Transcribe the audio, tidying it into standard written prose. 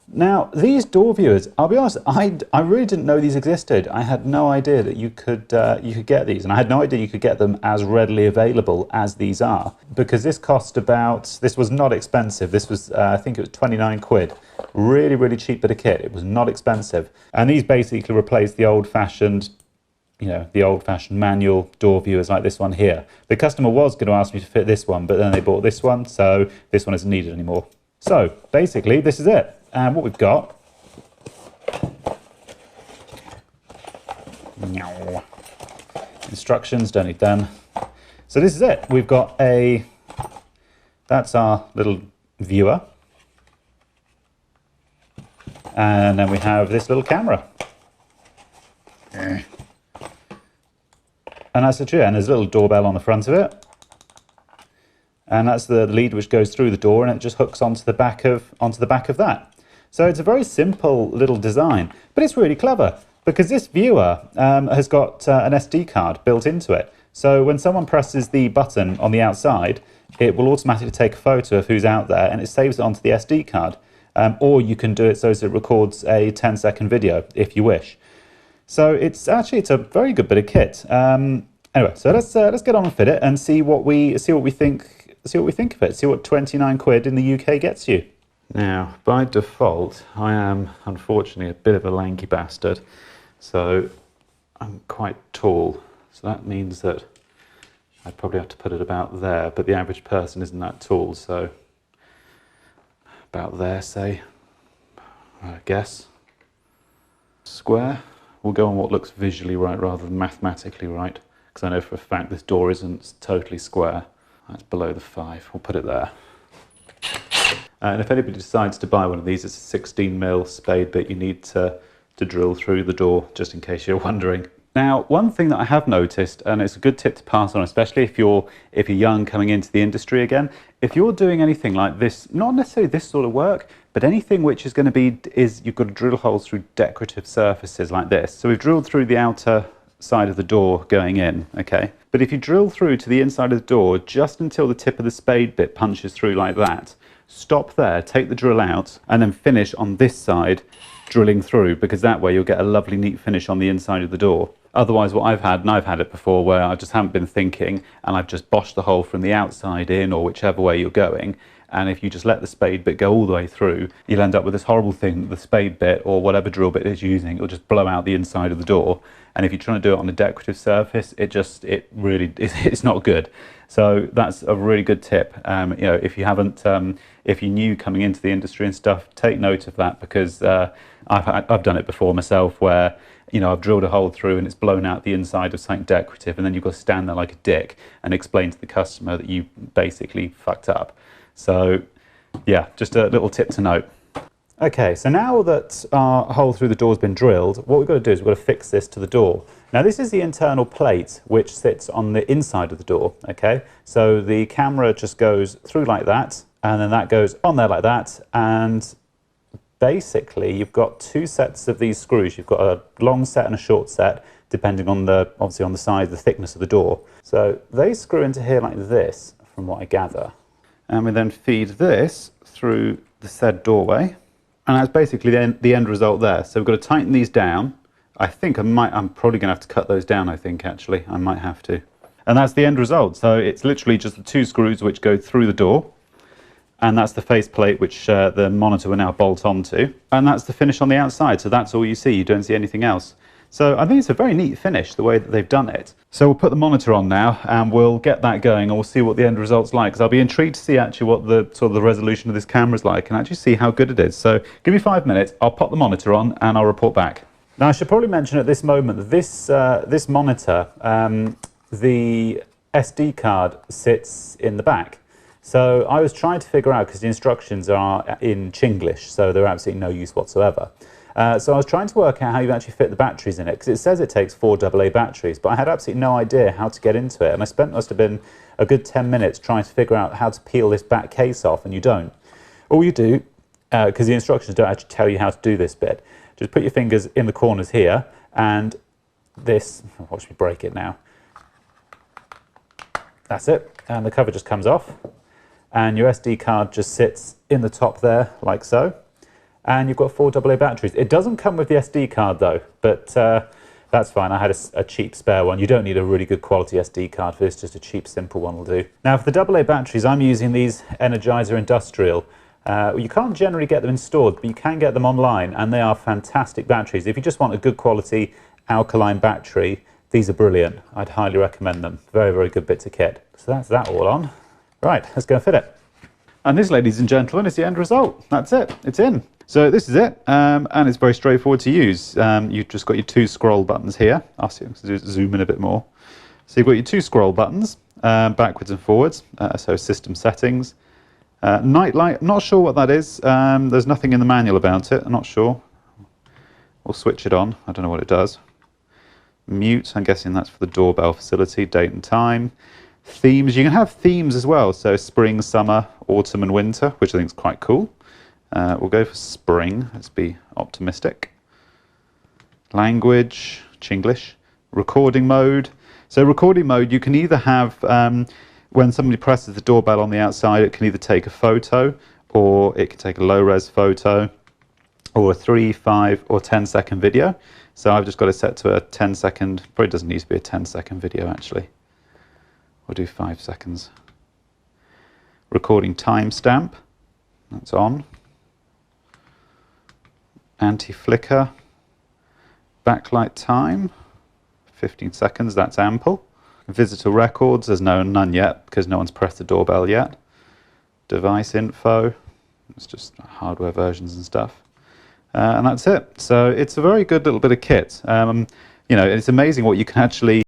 Now, these door viewers, I'll be honest, I really didn't know these existed. I had no idea that you could get these, and I had no idea you could get them as readily available as these are, because this cost about, this was not expensive. This was, I think it was 29 quid. Really, really cheap bit of kit. It was not expensive. And these basically replace the old-fashioned, you know, the old-fashioned manual door viewers like this one here. The customer was going to ask me to fit this one, but then they bought this one, so this one isn't needed anymore. So, basically, this is it. And what we've got, instructions, don't need them. So this is it. We've got that's our little viewer. And then we have this little camera. And that's the tree, and there's a little doorbell on the front of it. And that's the lead which goes through the door, and it just hooks onto the back of that. So it's a very simple little design, but it's really clever because this viewer has got an SD card built into it. So when someone presses the button on the outside, it will automatically take a photo of who's out there and it saves it onto the SD card. Or you can do it so it records a 10-second video if you wish. So it's a very good bit of kit. Anyway, so let's get on and fit it and see what we think of it. See what 29 quid in the UK gets you. Now, by default, I am unfortunately a bit of a lanky bastard, so I'm quite tall. So that means that I'd probably have to put it about there, but the average person isn't that tall, so about there, say, I guess. Square. We'll go on what looks visually right rather than mathematically right, because I know for a fact this door isn't totally square. That's below the 5. We'll put it there. And if anybody decides to buy one of these, it's a 16mm spade bit you need to drill through the door, just in case you're wondering. Now, one thing that I have noticed, and it's a good tip to pass on, especially if you're young coming into the industry again, if you're doing anything like this, not necessarily this sort of work, but anything which is going to be, you've got to drill holes through decorative surfaces like this. So we've drilled through the outer side of the door going in, okay? But if you drill through to the inside of the door just until the tip of the spade bit punches through like that, stop there, take the drill out, and then finish on this side drilling through, because that way you'll get a lovely neat finish on the inside of the door. Otherwise, what I've had, and I've had it before, where I just haven't been thinking and I've just boshed the hole from the outside in, or whichever way you're going, and if you just let the spade bit go all the way through, you'll end up with this horrible thing, the spade bit or whatever drill bit it's using, it'll just blow out the inside of the door. And if you're trying to do it on a decorative surface, it's not good. So that's a really good tip. You know, if you're new coming into the industry and stuff, take note of that, because I've done it before myself, where, you know, I've drilled a hole through and it's blown out the inside of something decorative, and then you've got to stand there like a dick and explain to the customer that you basically fucked up. So yeah, just a little tip to note. Okay, so now that our hole through the door has been drilled, what we've got to do is we've got to fix this to the door. Now this is the internal plate which sits on the inside of the door, okay? So the camera just goes through like that, and then that goes on there like that, and basically you've got two sets of these screws. You've got a long set and a short set, depending on obviously on the size, the thickness of the door. So they screw into here like this, from what I gather. And we then feed this through the said doorway. And that's basically the end result there. So we've got to tighten these down. I think I'm probably going to have to cut those down, I think, actually. I might have to. And that's the end result. So it's literally just the two screws which go through the door. And that's the faceplate which the monitor will now bolt onto. And that's the finish on the outside. So that's all you see. You don't see anything else. So I think it's a very neat finish, the way that they've done it. So we'll put the monitor on now and we'll get that going, and we'll see what the end result's like, because I'll be intrigued to see actually what the sort of the resolution of this camera is like, and actually see how good it is. So give me 5 minutes, I'll pop the monitor on and I'll report back. Now I should probably mention at this moment that this monitor, the SD card sits in the back. So I was trying to figure out, because the instructions are in Chinglish, so they're absolutely no use whatsoever. So I was trying to work out how you actually fit the batteries in it, because it says it takes 4 AA batteries, but I had absolutely no idea how to get into it, and I must have been a good 10 minutes trying to figure out how to peel this back case off, and you don't. All you do, because the instructions don't actually tell you how to do this bit, just put your fingers in the corners here, and this, watch me break it now. That's it, and the cover just comes off, and your SD card just sits in the top there, like so. and you've got 4 AA batteries. It doesn't come with the SD card though, but that's fine. I had a cheap spare one. You don't need a really good quality SD card for this, just a cheap simple one will do. Now for the AA batteries, I'm using these Energizer Industrial. You can't generally get them in stores, but you can get them online, and they are fantastic batteries. If you just want a good quality alkaline battery, these are brilliant. I'd highly recommend them. Very, very good bits of kit. So that's that all on. Right, let's go and fit it. And this, ladies and gentlemen, is the end result. That's it. It's in. So this is it, and it's very straightforward to use. You've just got your 2 scroll buttons here. I'll zoom in a bit more. So you've got your 2 scroll buttons, backwards and forwards, so system settings. Night light, I'm not sure what that is. There's nothing in the manual about it, I'm not sure. We'll switch it on, I don't know what it does. Mute, I'm guessing that's for the doorbell facility, date and time. Themes, you can have themes as well, so spring, summer, autumn and winter, which I think is quite cool. We'll go for spring, let's be optimistic. Language, Chinglish. Recording mode. So recording mode, you can either have, when somebody presses the doorbell on the outside, it can either take a photo, or it can take a low-res photo, or a 3, 5 or 10-second video. So I've just got it set to a 10-second, probably doesn't need to be a 10-second video actually. We'll do 5 seconds. Recording timestamp, that's on. Anti-flicker, backlight time, 15 seconds, that's ample. Visitor records, there's none yet because no one's pressed the doorbell yet. Device info, it's just hardware versions and stuff. And that's it. So it's a very good little bit of kit. You know, it's amazing what you can actually